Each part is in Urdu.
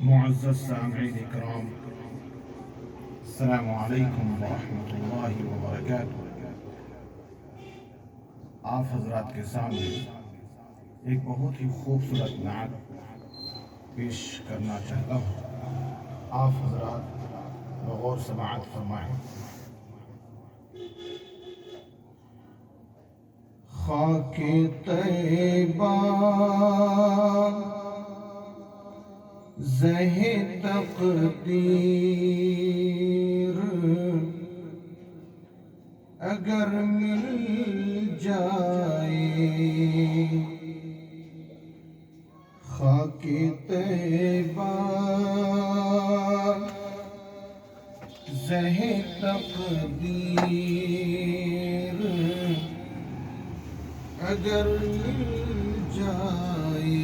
معزز سامعین اکرام، السلام علیکم ورحمۃ اللہ وبرکاتہ۔ آپ حضرات کے سامنے ایک بہت ہی خوبصورت نعت پیش کرنا چاہتا ہوں، آپ حضرات بغور سماعت فرمائیں۔ خاک طیبہ زہ تقدیر اگر مل جائے، خاک طیبہ زہ تقدیر اگر مل جائے،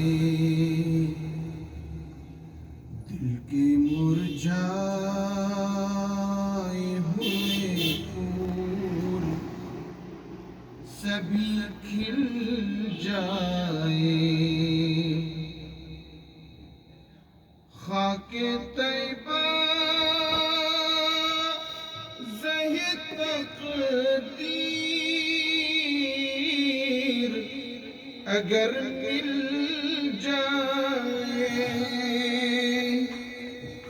دل کے مرجھائے ہوئے پھول سبھی کھل جائے، خاک طیبہ زہ تقدیر اگر مل جائے،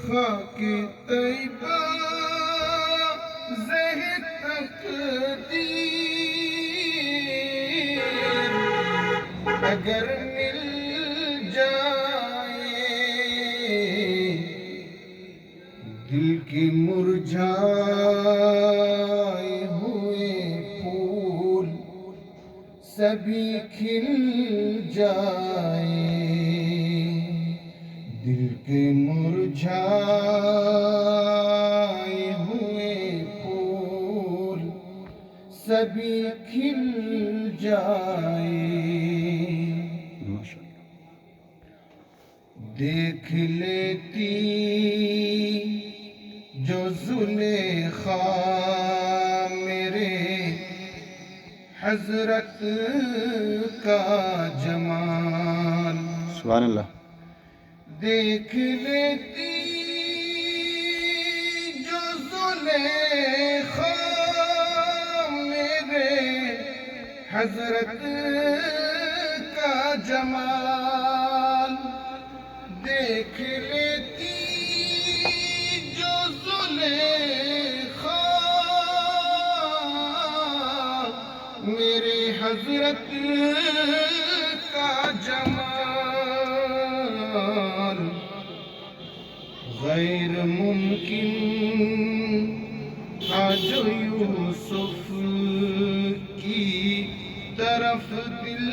خاک طیبہ زہ تقدیر اگر مل جائے، دل کے مرجھائے ہوئے پھول سبھی کھل جائے، دل کے مرجھائے ہوئے پھول سبھی کھل جائے، دیکھ لیتی جو زلیخا میرے حضرت کا جمال، سبحان اللہ، دیکھ لیتی جو زلیخا میرے حضرت کا جمال، دیکھ لیتی جو زلیخا میرے حضرت کا جمال، غیر ممکن تھا جو یوسف کی طرف دل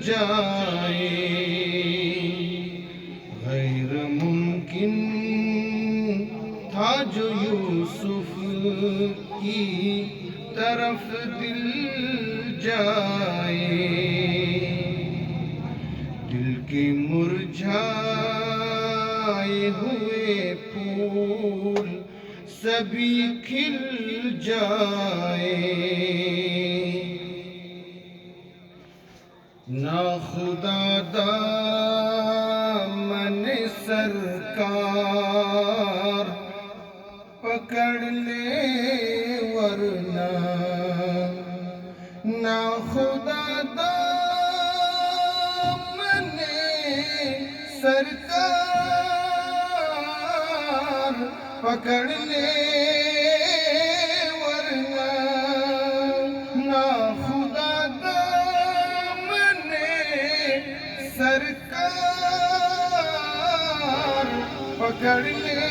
جائے، غیر ممکن تھا جو یوسف کی طرف دل جائے، دل کے مرجھائے ہوئے پھول سبھی کھل جائے، ناخدا دامن سرکار پکڑ لے ورنہ، ناخدا دامن سرکار پکڑ لے ورنہ، ناخدا دامن سرکار پکڑ لے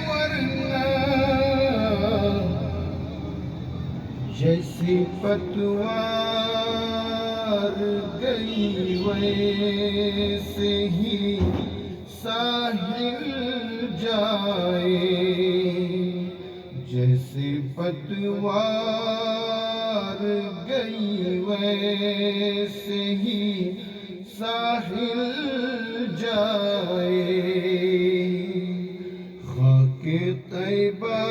ورنہ، جیسی پتوار گئی ویسے ہی ساحل جائے، جیسے پتوار گئی ویسے ہی ساحل جائے، خاک طیبہ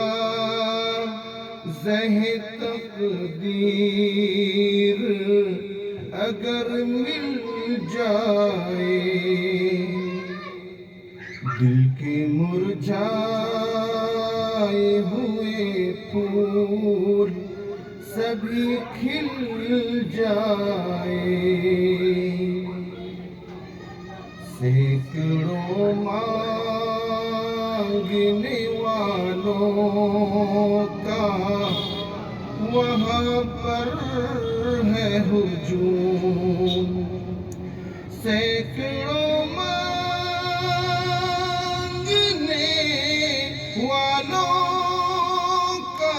زہ تقدیر اگر مل جائے، دل کے مرجھائے ہوئے پھول سبھی کھل جائے، سینکڑوں مانگنے والوں کا وہاں پر ہے ہجوم، سینکڑوں مانگنے والوں کا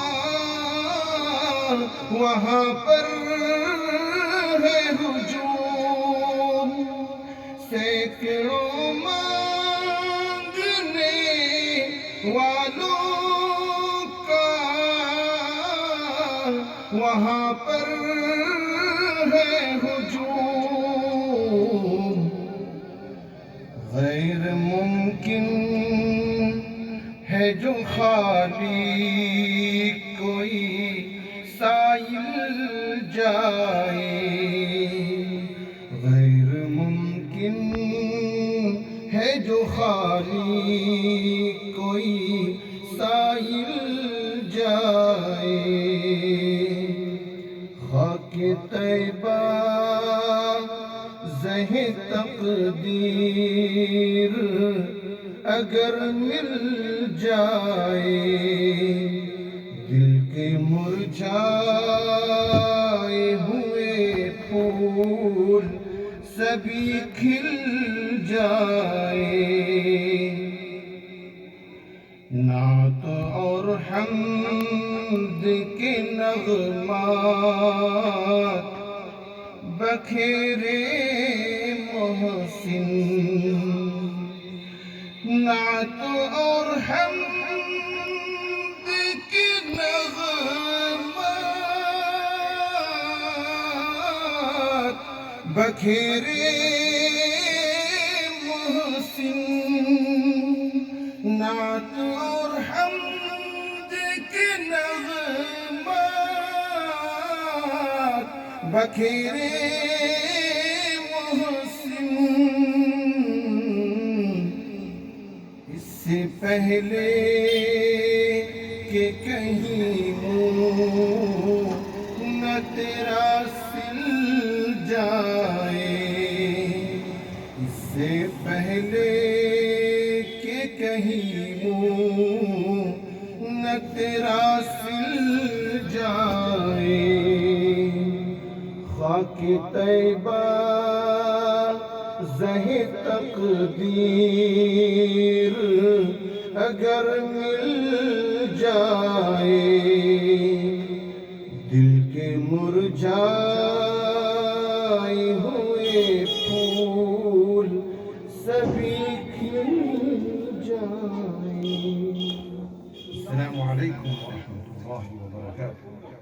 وہاں پر ہے ہجوم، سینکڑوں مانگنے والوں کا وہاں پر ہے ہجوم، غیر ممکن ہے جو خالی کوئی سائل جائے، غیر ممکن ہے جو خالی کوئی سائل جائے، خاک طیبہ زہ تقدیر اگر مل جائے، دل کے مرجھائے ہوئے پھول سبھی کھل جائے، نعت اور حمد کے نغمات بکھیرے محسن، نعت اور حمد کے نغمات بکھیرے محسن، نعت اور حمد کے نغمات بکھیرے محسن، اس سے پہلے کہ کہیں منہ نہ تیرا سل جائے، اس سے پہلے کہ کہیں منہ نہ تیرا سل جائے، خاک طیبہ زہ تقدیر اگر مل جائے، دل کے مرجھائے ہوئے پھول سبھی کھل جائیں۔ السلام علیکم ورحمۃ اللہ وبرکاتہ۔